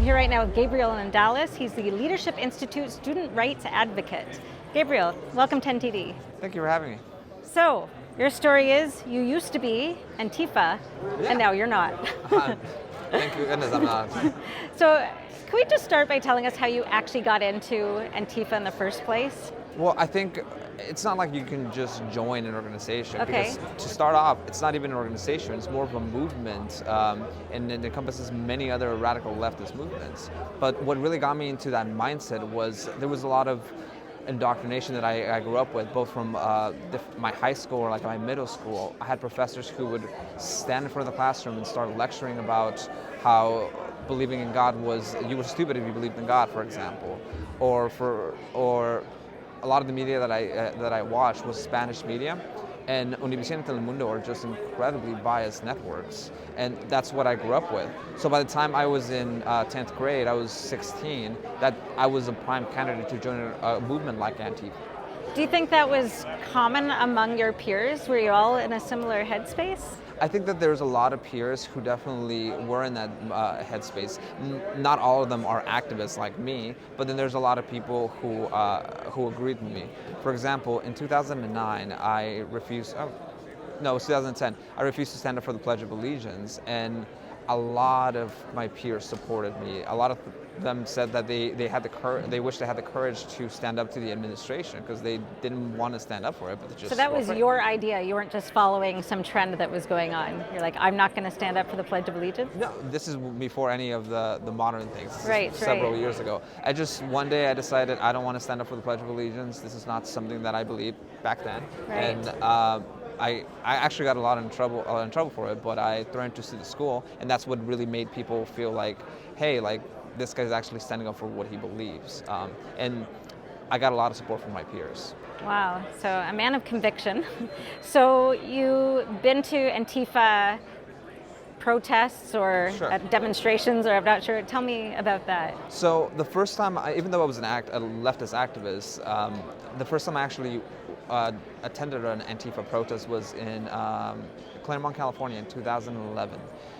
here right now with Gabriel Nadales. He's the Leadership Institute Student Rights Advocate. Gabriel, welcome to NTD. Thank you for having me. So, your story is you used to be Antifa, and now you're not. Thank goodness I'm not. So, can we just start by telling us how you actually got into Antifa in the first place? Well, I think it's not like you can just join an organization. Okay. Because to start off, it's not even an organization, it's more of a movement, and it encompasses many other radical leftist movements. But what really got me into that mindset was there was a lot of indoctrination that I grew up with, both from my high school or like my middle school. I had professors who would stand in front of the classroom and start lecturing about how believing in God was, you were stupid if you believed in God, for example, or a lot of the media that I watched was Spanish media, and Univision and Telemundo are just incredibly biased networks, and that's what I grew up with. So by the time I was in 10th grade, I was 16, that I was a prime candidate to join a movement like Antifa. Do you think that was common among your peers? Were you all in a similar headspace? I think that there's a lot of peers who definitely were in that headspace. Not all of them are activists like me, but then there's a lot of people who agreed with me. For example, in 2009, it was 2010, I refused to stand up for the Pledge of Allegiance, and a lot of my peers supported me. A lot of them said that they wished they had the courage to stand up to the administration because they didn't want to stand up for it, but just. So that was your idea. You weren't just following some trend that was going on. You're like, I'm not going to stand up for the Pledge of Allegiance? No, this is before any of the modern things. This right, is several years ago. One day I decided I don't want to stand up for the Pledge of Allegiance. This is not something that I believed back then. Right. And I actually got a lot in trouble for it, but I threatened to sue the school, and that's what really made people feel like, hey, like this guy's actually standing up for what he believes. And I got a lot of support from my peers. Wow, so a man of conviction. So you've been to Antifa protests or Sure. Demonstrations, or I'm not sure. Tell me about that. So the first time, even though I was a leftist activist, the first time I actually attended an Antifa protest was in Claremont, California in 2011.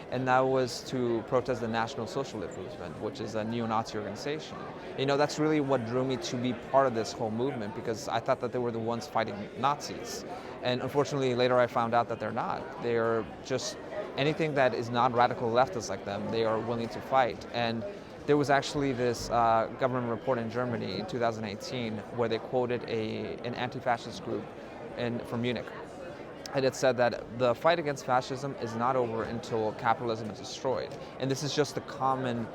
And that was to protest the National Socialist Movement, which is a neo-Nazi organization. You know, that's really what drew me to be part of this whole movement, because I thought that they were the ones fighting Nazis. And unfortunately, later I found out that they're not. They're just anything that is not radical leftist like them, they are willing to fight. And there was actually this government report in Germany in 2018 where they quoted an anti-fascist group from Munich. And it said that the fight against fascism is not over until capitalism is destroyed. And this is just the common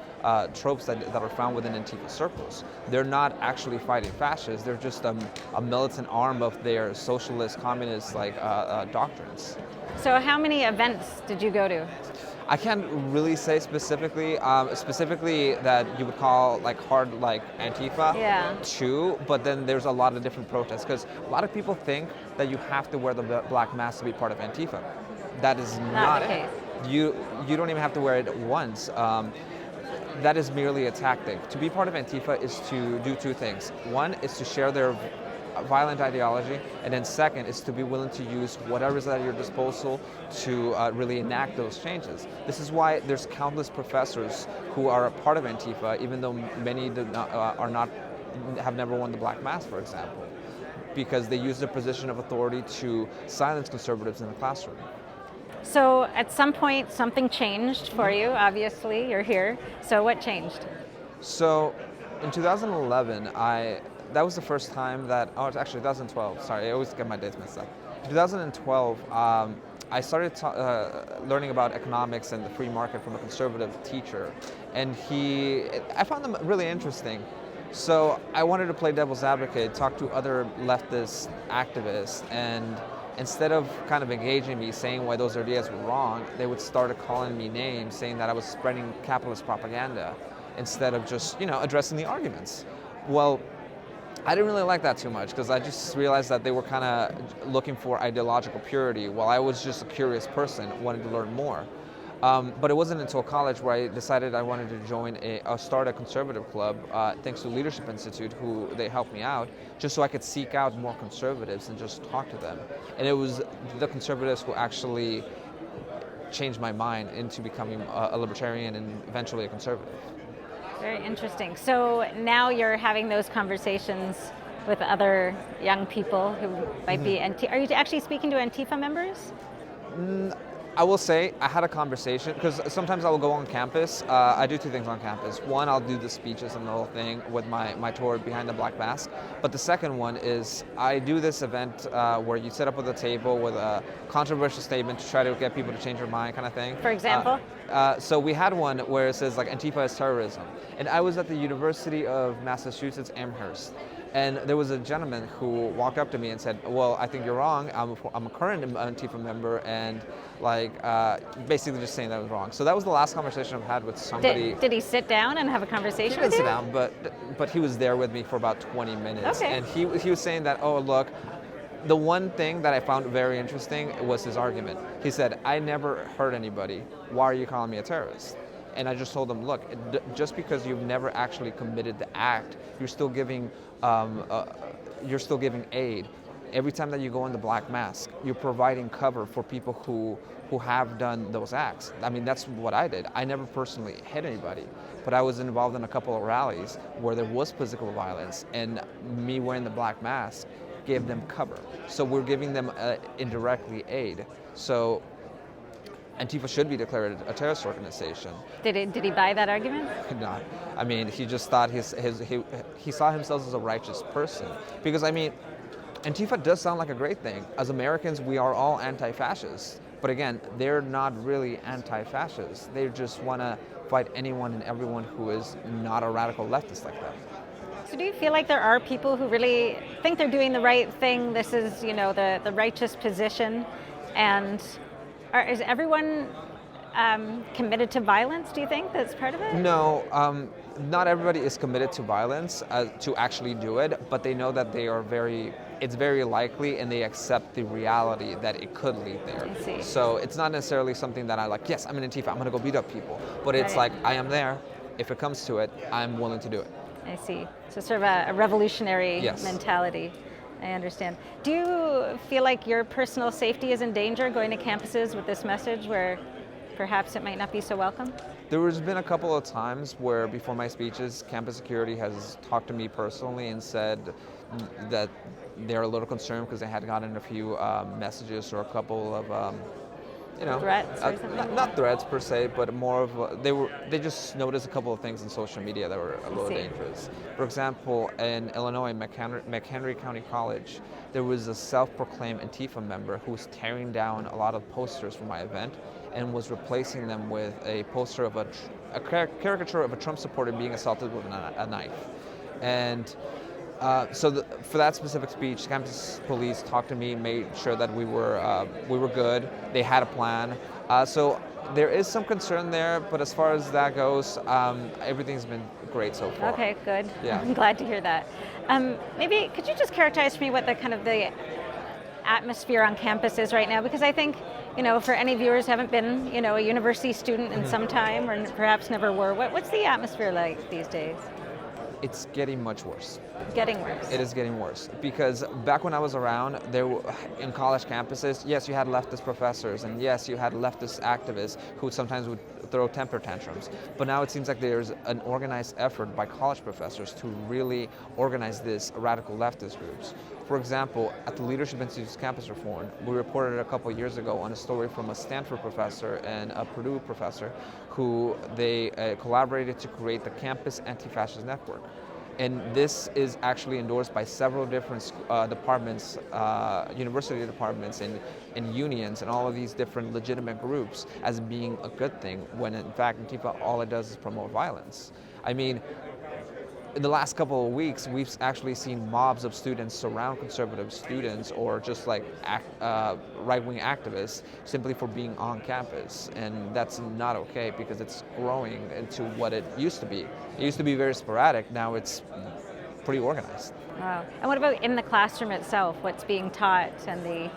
tropes that are found within Antifa circles. They're not actually fighting fascists, they're just a militant arm of their socialist, communist doctrines. So how many events did you go to? I can't really say specifically that you would call like hard like Antifa too, but then there's a lot of different protests, because a lot of people think that you have to wear the black mask to be part of Antifa. That is not it. You don't even have to wear it once. That is merely a tactic. To be part of Antifa is to do two things. One is to share their violent ideology, and then second is to be willing to use whatever is at your disposal to really enact those changes. This is why there's countless professors who are a part of Antifa, even though many have never worn the black mask, for example, because they use their position of authority to silence conservatives in the classroom. So at some point something changed for you, obviously, you're here. So what changed? So in 2011, that was the first time it's actually 2012, sorry, I always get my dates mixed up. In 2012, I started learning about economics and the free market from a conservative teacher, and I found them really interesting. So I wanted to play devil's advocate, talk to other leftist activists, and instead of kind of engaging me, saying why those ideas were wrong, they would start calling me names, saying that I was spreading capitalist propaganda, instead of just, addressing the arguments. Well, I didn't really like that too much, because I just realized that they were kind of looking for ideological purity, while I was just a curious person wanting to learn more. But it wasn't until college where I decided I wanted to start a conservative club, thanks to Leadership Institute, who they helped me out, just so I could seek out more conservatives and just talk to them. And it was the conservatives who actually changed my mind into becoming a libertarian and eventually a conservative. Very interesting. So now you're having those conversations with other young people who might be Are you actually speaking to Antifa members? I will say I had a conversation because sometimes I will go on campus. I do two things on campus. One, I'll do the speeches and the whole thing with my tour behind the black mask. But the second one is I do this event where you sit up at a table with a controversial statement to try to get people to change their mind, kind of thing. For example? So we had one where it says like Antifa is terrorism, and I was at the University of Massachusetts Amherst. And there was a gentleman who walked up to me and said, well, I think you're wrong. I'm a current Antifa member, and basically just saying that was wrong. So that was the last conversation I've had with somebody. Did he sit down and have a conversation with you? He didn't sit down, but he was there with me for about 20 minutes. Okay. And he was saying that, oh, look, the one thing that I found very interesting was his argument. He said, I never hurt anybody. Why are you calling me a terrorist? And I just told him, look, just because you've never actually committed the act, you're still giving aid. Every time that you go in the black mask, you're providing cover for people who have done those acts. I mean, that's what I did. I never personally hit anybody, but I was involved in a couple of rallies where there was physical violence, and me wearing the black mask gave them cover. So we're giving them indirectly aid. So Antifa should be declared a terrorist organization. Did he buy that argument? Not. I mean, he just thought he saw himself as a righteous person. Because I mean, Antifa does sound like a great thing. As Americans, we are all anti-fascists. But again, they're not really anti-fascists. They just want to fight anyone and everyone who is not a radical leftist like them. So do you feel like there are people who really think they're doing the right thing? This is, the righteous position, and is everyone committed to violence, do you think? That's part of it? No, not everybody is committed to violence to actually do it, but they know that it's very likely, and they accept the reality that it could lead there. I see. So it's not necessarily something that I like, yes, I'm an Antifa, I'm going to go beat up people. But it's Right. like, I am there. If it comes to it, I'm willing to do it. I see. So sort of a revolutionary Yes. mentality. I understand. Do you feel like your personal safety is in danger going to campuses with this message where perhaps it might not be so welcome? There has been a couple of times where before my speeches, campus security has talked to me personally and said that they're a little concerned because they had gotten a few messages or a couple of Threats or something? Not threats per se, but more of they just noticed a couple of things in social media that were a little dangerous. For example, in Illinois, McHenry County College, there was a self-proclaimed Antifa member who was tearing down a lot of posters from my event and was replacing them with a poster of a caricature of a Trump supporter being assaulted with a knife. And for that specific speech, campus police talked to me, made sure that we were good. They had a plan. So there is some concern there, but as far as that goes, everything's been great so far. Okay, good. Yeah. I'm glad to hear that. Maybe could you just characterize for me what the atmosphere on campus is right now? Because I think, for any viewers who haven't been, a university student in some time, or perhaps never were, what's the atmosphere like these days? It's getting much worse. Getting worse. It is getting worse because back when I was around, in college campuses, yes, you had leftist professors, and yes, you had leftist activists who sometimes would throw temper tantrums. But now it seems like there's an organized effort by college professors to really organize these radical leftist groups. For example, at the Leadership Institute's campus reform, we reported a couple of years ago on a story from a Stanford professor and a Purdue professor who they collaborated to create the Campus Anti-Fascist Network. And this is actually endorsed by several different departments, university departments and unions and all of these different legitimate groups as being a good thing, when in fact Antifa, all it does is promote violence. I mean, in the last couple of weeks, we've actually seen mobs of students surround conservative students or just like right-wing activists simply for being on campus. And that's not okay because it's growing into what it used to be. It used to be very sporadic. Now it's pretty organized. Wow. And what about in the classroom itself? What's being taught and the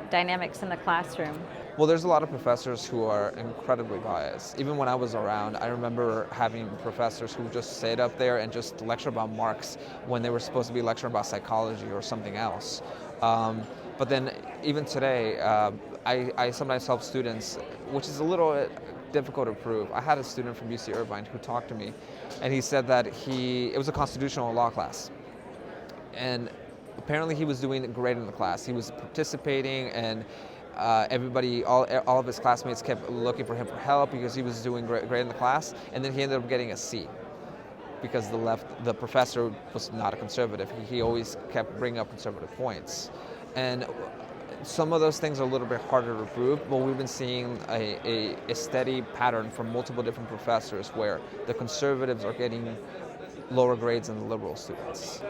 dynamics in the classroom? Well, there's a lot of professors who are incredibly biased. Even when I was around, I remember having professors who just sit up there and just lecture about Marx when they were supposed to be lecturing about psychology or something else. But then even today, I sometimes help students, which is a little difficult to prove. I had a student from UC Irvine who talked to me, and he said that it was a constitutional law class, and apparently he was doing great in the class. He was participating, and all of his classmates kept looking for him for help because he was doing great in the class, and then he ended up getting a C because the professor was not a conservative. He always kept bringing up conservative points. And some of those things are a little bit harder to prove, but we've been seeing a steady pattern from multiple different professors where the conservatives are getting lower grades than the liberal students.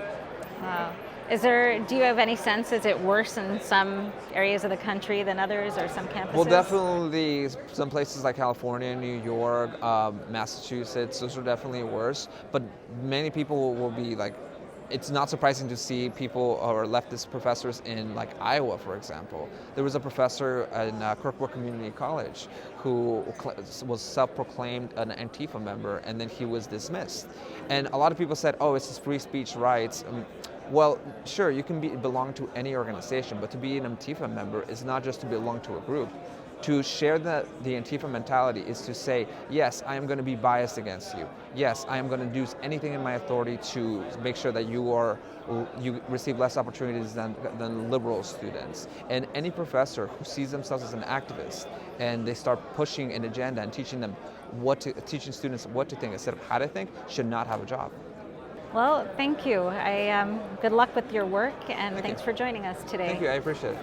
Wow. Do you have any sense, is it worse in some areas of the country than others, or some campuses? Well, definitely some places like California, New York, Massachusetts, those are definitely worse. But many people will be like, it's not surprising to see people or leftist professors in like Iowa, for example. There was a professor in Kirkwood Community College who was self-proclaimed an Antifa member, and then he was dismissed. And a lot of people said, oh, it's his free speech rights. Well, sure, you can belong to any organization, but to be an Antifa member is not just to belong to a group. To share the Antifa mentality is to say, yes, I am going to be biased against you. Yes, I am going to do anything in my authority to make sure that you receive less opportunities than liberal students. And any professor who sees themselves as an activist and they start pushing an agenda and teaching students what to think instead of how to think should not have a job. Well, thank you. Good luck with your work, and thanks for joining us today. Thank you, I appreciate it.